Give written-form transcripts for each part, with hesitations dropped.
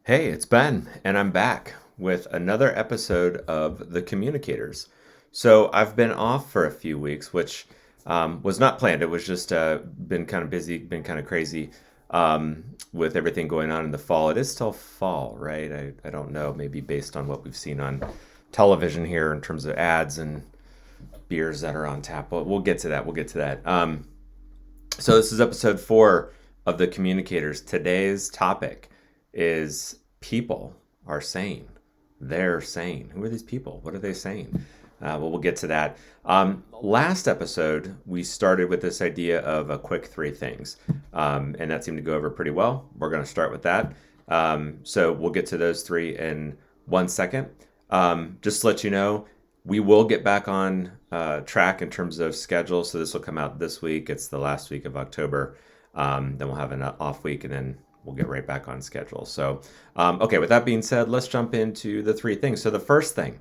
Hey, it's Ben, and I'm back with another episode of the Communicators. So I've been off for a few weeks, which was not planned. It was just been kind of busy, been kind of crazy with everything going on in the fall. It is still fall, right? I don't know, maybe based on what we've seen on television here in terms of ads and beers that are on tap. But we'll get to that. We'll get to that. So this is episode 4 of the Communicators. Today's topic is people are sane. They're sane. Who are these people? What are they saying? Well, we'll get to that. Last episode, we started with this idea of a quick three things, and that seemed to go over pretty well. We're going to start with that. So we'll get to those three in 1 second. Just to let you know, we will get back on track in terms of schedule. So this will come out this week. It's the last week of October. Then we'll have an off week, and then we'll get right back on schedule. So, okay, with that being said, let's jump into the three things. So the first thing,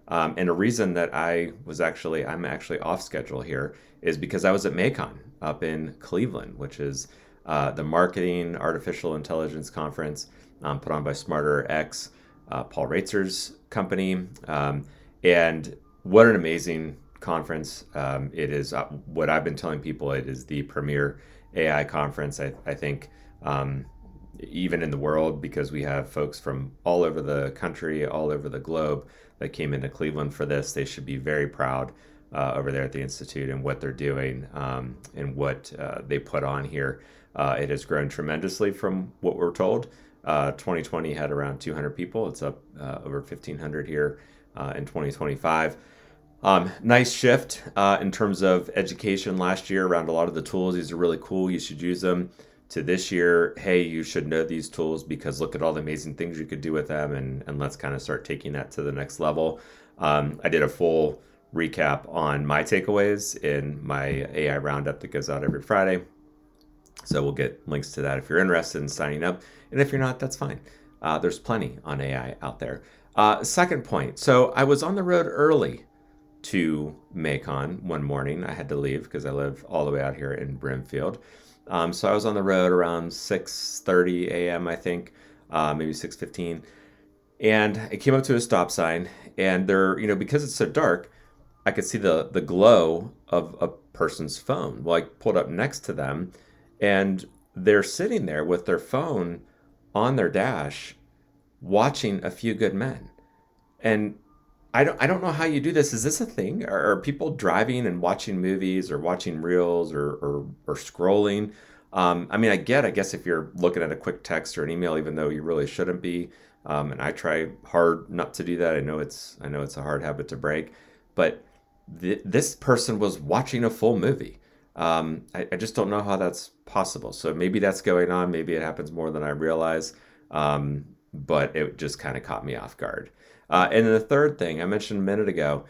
and a reason that I'm actually off schedule here is because I was at MACON up in Cleveland, which is the Marketing Artificial Intelligence Conference put on by Smarter X, Paul Reitzer's company. And what an amazing conference. It is what I've been telling people, it is the premier AI conference, I think, even in the world, because we have folks from all over the country, all over the globe that came into Cleveland for this. They should be very proud over there at the Institute and what they're doing and what they put on here. It has grown tremendously from what we're told. 2020 had around 200 people. It's up over 1,500 here in 2025. Nice shift in terms of education last year around a lot of the tools. These are really cool. You should use them. To this year, hey, you should know these tools because look at all the amazing things you could do with them, and let's kind of start taking that to the next level. I did a full recap on my takeaways in my AI roundup that goes out every Friday. So we'll get links to that if you're interested in signing up. And if you're not, that's fine. There's plenty on AI out there. Second point. So I was on the road early to Macon one morning. I had to leave because I live all the way out here in Brimfield. So I was on the road around 6:30 a.m., I think, maybe 6:15. And I came up to a stop sign, and there, because it's so dark, I could see the glow of a person's phone. Well, I pulled up next to them, and they're sitting there with their phone on their dash, watching A Few Good Men. And I don't know how you do this. Is this a thing? Are people driving and watching movies or watching reels or scrolling? I guess if you're looking at a quick text or an email, even though you really shouldn't be, and I try hard not to do that. I know it's a hard habit to break, but this person was watching a full movie. I just don't know how that's possible. So maybe that's going on. Maybe it happens more than I realize. But it just kind of caught me off guard. And then the third thing I mentioned a minute ago,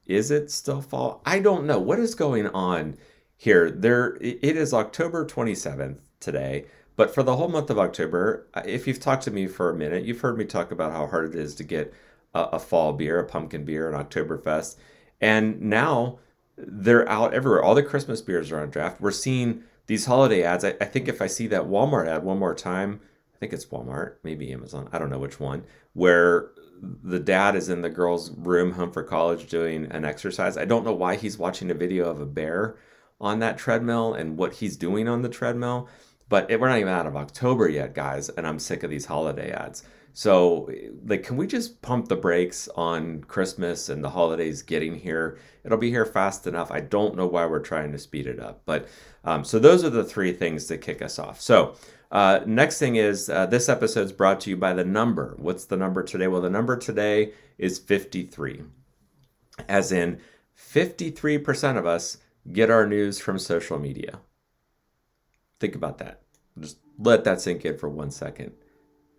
is it still fall? I don't know. What is going on here? It is October 27th today, but for the whole month of October, if you've talked to me for a minute, you've heard me talk about how hard it is to get a fall beer, a pumpkin beer, an Oktoberfest. And now they're out everywhere. All the Christmas beers are on draft. We're seeing these holiday ads. I think if I see that Walmart ad one more time, I think it's Walmart, maybe Amazon, I don't know which one, where the dad is in the girl's room home for college doing an exercise. I don't know why he's watching a video of a bear on that treadmill and what he's doing on the treadmill, but we're not even out of October yet, guys, and I'm sick of these holiday ads. So, like, can we just pump the brakes on Christmas and the holidays getting here? It'll be here fast enough. I don't know why we're trying to speed it up. But so those are the three things that kick us off. So, next thing is this episode is brought to you by the number. What's the number today? Well, the number today is 53, as in 53% of us get our news from social media. Think about that. Just let that sink in for 1 second.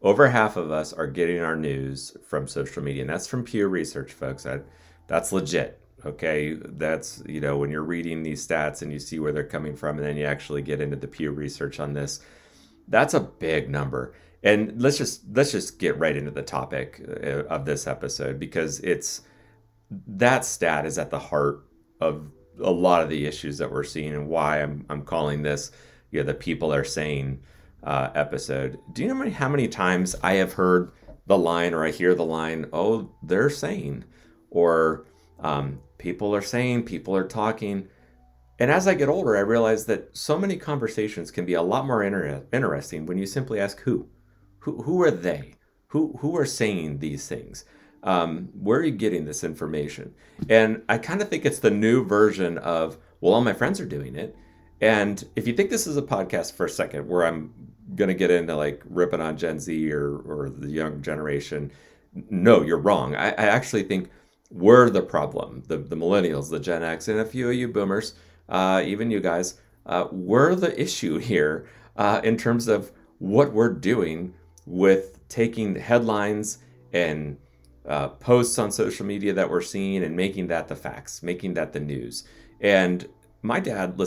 Over half of us are getting our news from social media, and that's from Pew Research, folks. That's legit. Okay, that's, when you're reading these stats and you see where they're coming from, and then you actually get into the Pew Research on this. That's a big number. And let's just get right into the topic of this episode, because that stat is at the heart of a lot of the issues that we're seeing, and why I'm calling this, the people are saying episode. Do you know how many times I have heard the line, or I hear the line, "Oh, they're saying," or "People are saying," "People are talking." And as I get older, I realize that so many conversations can be a lot more interesting when you simply ask who. Who are they? Who are saying these things? Where are you getting this information? And I kind of think it's the new version of, well, all my friends are doing it. And if you think this is a podcast for a second where I'm going to get into like ripping on Gen Z or the young generation, no, you're wrong. I actually think we're the problem. The millennials, the Gen X, and a few of you boomers, even you guys, we're the issue here in terms of what we're doing with taking headlines and posts on social media that we're seeing and making that the facts, making that the news. And my dad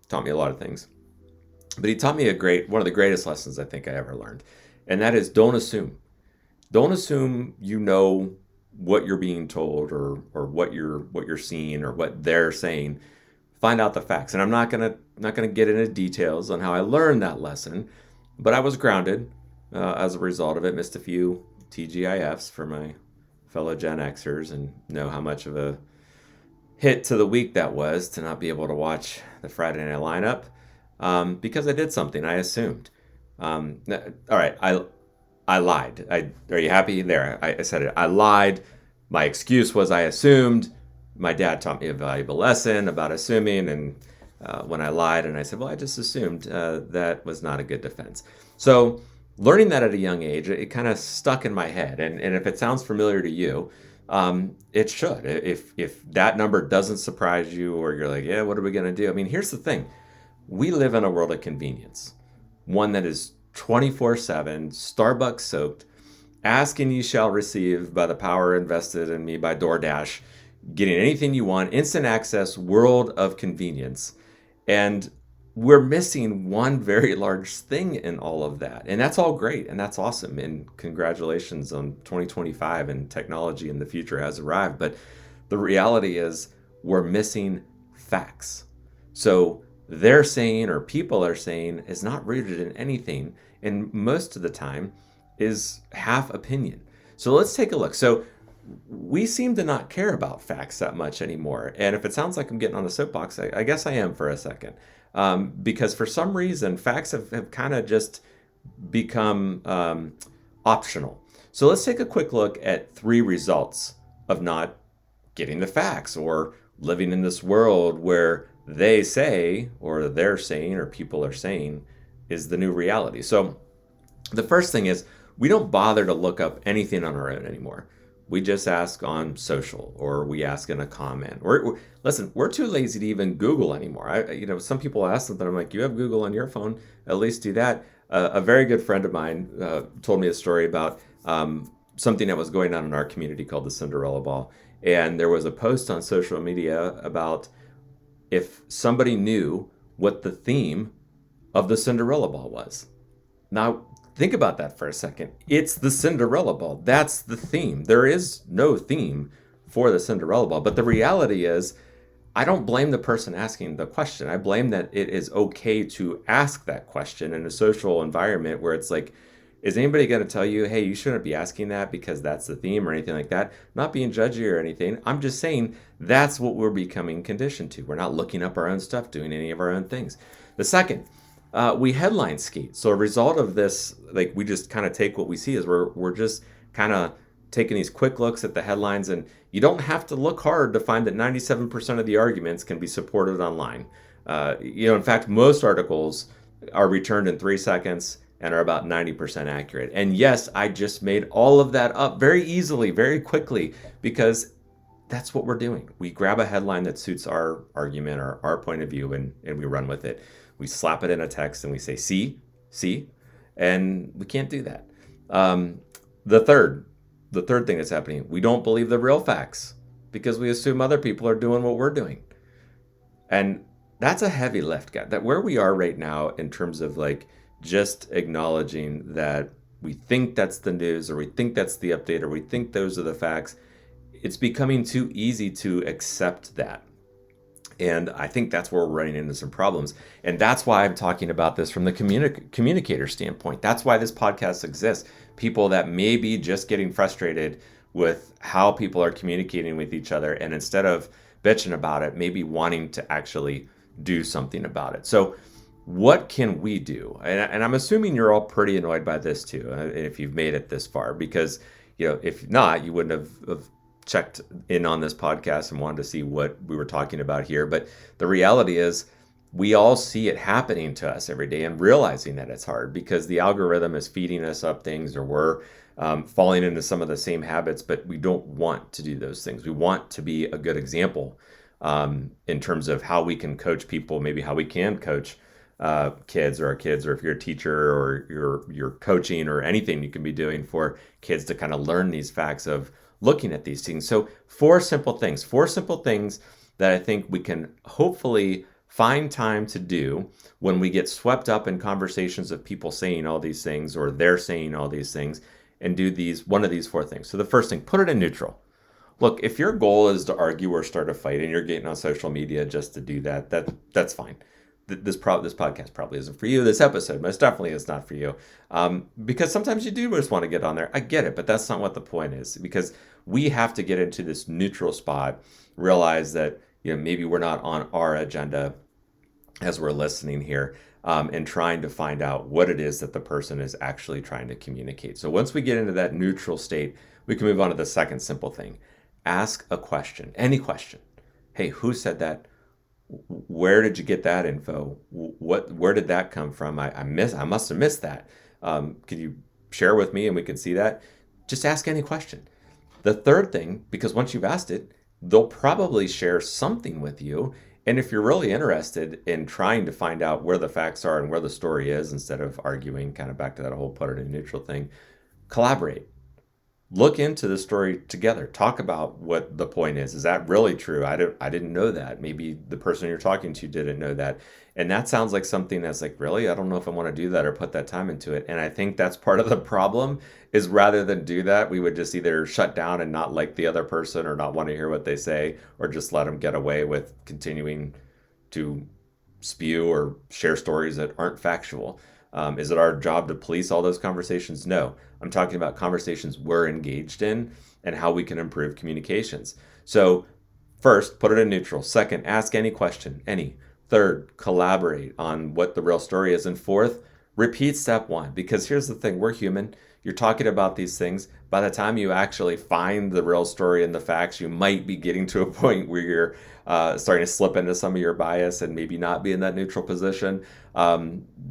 taught me a lot of things, but he taught me one of the greatest lessons I think I ever learned. And that is don't assume. Don't assume you know what you're being told or what you're seeing or what they're saying. Find out the facts. And I'm not gonna get into details on how I learned that lesson, but I was grounded as a result of it. Missed a few TGIFs for my fellow Gen Xers and know how much of a hit to the week that was to not be able to watch the Friday night lineup because I did something I assumed. All right, I lied. Are you happy there? I said it. I lied. My excuse was I assumed. My dad taught me a valuable lesson about assuming, and when I lied and I said, well, I just assumed, that was not a good defense. So learning that at a young age, it kind of stuck in my head. And if it sounds familiar to you, it should. If that number doesn't surprise you or you're like, yeah, what are we going to do? I mean, here's the thing. We live in a world of convenience, one that is 24/7, Starbucks soaked, ask and ye shall receive by the power invested in me by DoorDash, getting anything you want, instant access, world of convenience. And we're missing one very large thing in all of that. And that's all great and that's awesome. And congratulations on 2025 and technology in the future has arrived. But the reality is we're missing facts. So they're saying or people are saying is not rooted in anything. And most of the time is half opinion. So let's take a look. So we seem to not care about facts that much anymore. And if it sounds like I'm getting on a soapbox, I guess I am for a second. Because for some reason, facts have kind of just become optional. So let's take a quick look at 3 results of not getting the facts or living in this world where they say or they're saying or people are saying is the new reality. So the first thing is we don't bother to look up anything on our own anymore. We just ask on social or we ask in a comment. Listen, we're too lazy to even Google anymore. Some people ask something. I'm like, you have Google on your phone. At least do that. A very good friend of mine told me a story about something that was going on in our community called the Cinderella Ball. And there was a post on social media about if somebody knew what the theme of the Cinderella Ball was. Now, think about that for a second. It's the Cinderella Ball. That's the theme. There is no theme for the Cinderella Ball. But the reality is, I don't blame the person asking the question. I blame that it is okay to ask that question in a social environment where it's like, is anybody going to tell you, hey, you shouldn't be asking that because that's the theme or anything like that? Not being judgy or anything. I'm just saying that's what we're becoming conditioned to. We're not looking up our own stuff, doing any of our own things. The second, we headline skate. So a result of this, like we just kind of take what we see is we're just kind of taking these quick looks at the headlines, and you don't have to look hard to find that 97% of the arguments can be supported online. In fact, most articles are returned in 3 seconds and are about 90% accurate. And yes, I just made all of that up very easily, very quickly, because that's what we're doing. We grab a headline that suits our argument or our point of view and we run with it. We slap it in a text and we say, see, and we can't do that. The third thing that's happening, we don't believe the real facts because we assume other people are doing what we're doing. And that's a heavy lift, guy. That where we are right now in terms of like just acknowledging that we think that's the news or we think that's the update or we think those are the facts, it's becoming too easy to accept that. And I think that's where we're running into some problems. And that's why I'm talking about this from the communicator standpoint. That's why this podcast exists. People that may be just getting frustrated with how people are communicating with each other, and instead of bitching about it, maybe wanting to actually do something about it. So what can we do? And I'm assuming you're all pretty annoyed by this too, if you've made it this far, because if not, you wouldn't have checked in on this podcast and wanted to see what we were talking about here. But the reality is, we all see it happening to us every day and realizing that it's hard because the algorithm is feeding us up things, or we're falling into some of the same habits, but we don't want to do those things. We want to be a good example in terms of how we can coach people, maybe how we can coach kids, or if you're a teacher or you're coaching, or anything you can be doing for kids to kind of learn these facts of looking at these things. So four simple things that I think we can hopefully find time to do when we get swept up in conversations of people saying all these things, or they're saying all these things, and do one of these four things. So the first thing, put it in neutral. Look, if your goal is to argue or start a fight and you're getting on social media just to do that's fine. This podcast probably isn't for you. This episode most definitely is not for you, because sometimes you do just want to get on there. I get it, but that's not what the point is, because we have to get into this neutral spot, realize that maybe we're not on our agenda as we're listening here, and trying to find out what it is that the person is actually trying to communicate. So once we get into that neutral state, we can move on to the second simple thing. Ask a question, any question. Hey, who said that? Where did you get that info? Where did that come from? I must have missed that. Could you share with me and we can see that? Just ask any question. The third thing, because once you've asked it, they'll probably share something with you. And if you're really interested in trying to find out where the facts are and where the story is, instead of arguing, kind of back to that whole put it in neutral thing, collaborate. Look into the story together. Talk about what the point is. Is that really true? I didn't know that. Maybe the person you're talking to didn't know that. And that sounds like something that's like, really? I don't know if I want to do that or put that time into it. And I think that's part of the problem, is rather than do that, we would just either shut down and not like the other person, or not want to hear what they say, or just let them get away with continuing to spew or share stories that aren't factual. Is it our job to police all those conversations? No. I'm talking about conversations we're engaged in and how we can improve communications. So first, put it in neutral. Second, ask any question, any. Third, collaborate on what the real story is. And fourth, repeat step one, because here's the thing, we're human. You're talking about these things. By the time you actually find the real story and the facts, you might be getting to a point where you're starting to slip into some of your bias and maybe not be in that neutral position.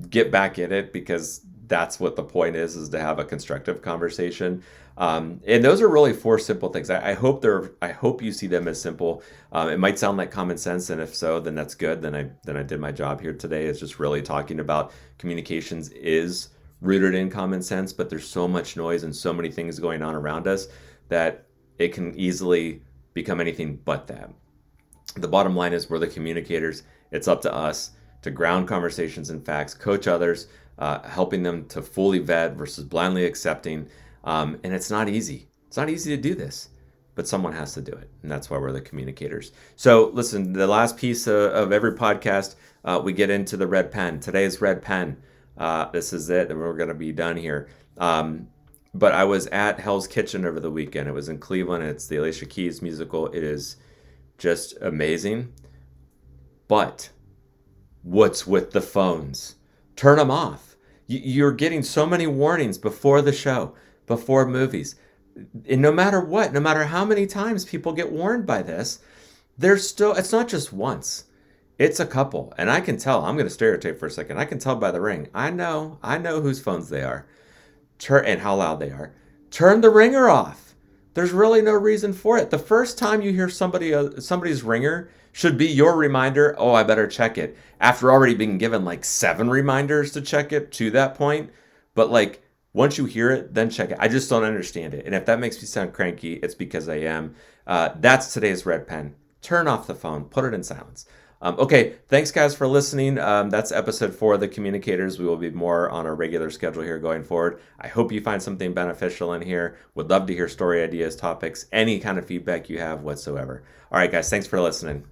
Get back in it, because that's what the point is to have a constructive conversation. And those are really four simple things. I hope you see them as simple. It might sound like common sense, and if so, then that's good. Then I did my job here today. Is just really talking about communications is rooted in common sense, but there's so much noise and so many things going on around us that it can easily become anything but that. The bottom line is, we're the communicators. It's up to us to ground conversations in facts, coach others, helping them to fully vet versus blindly accepting. And it's not easy. It's not easy to do this, but someone has to do it. And that's why we're the communicators. So listen, the last piece of every podcast, we get into the red pen. Today's red pen. This is it, and we're going to be done here. But I was at Hell's Kitchen over the weekend. It was in Cleveland. It's the Alicia Keys musical. It is just amazing. But what's with the phones? Turn them off. You're getting so many warnings before the show, before movies. And no matter what, no matter how many times people get warned by this, it's not just once. It's a couple. And I can tell, I'm going to stereotype for a second. I can tell by the ring. I know whose phones they are. And how loud they are. Turn the ringer off. There's really no reason for it. The first time you hear somebody's ringer should be your reminder, oh, I better check it. After already being given like 7 reminders to check it to that point. But like, once you hear it, then check it. I just don't understand it. And if that makes me sound cranky, it's because I am. That's today's red pen. Turn off the phone. Put it in silence. Okay, thanks guys for listening. That's episode 4 of the Communicators. We will be more on a regular schedule here going forward. I hope you find something beneficial in here. Would love to hear story ideas, topics, any kind of feedback you have whatsoever. All right, guys, thanks for listening.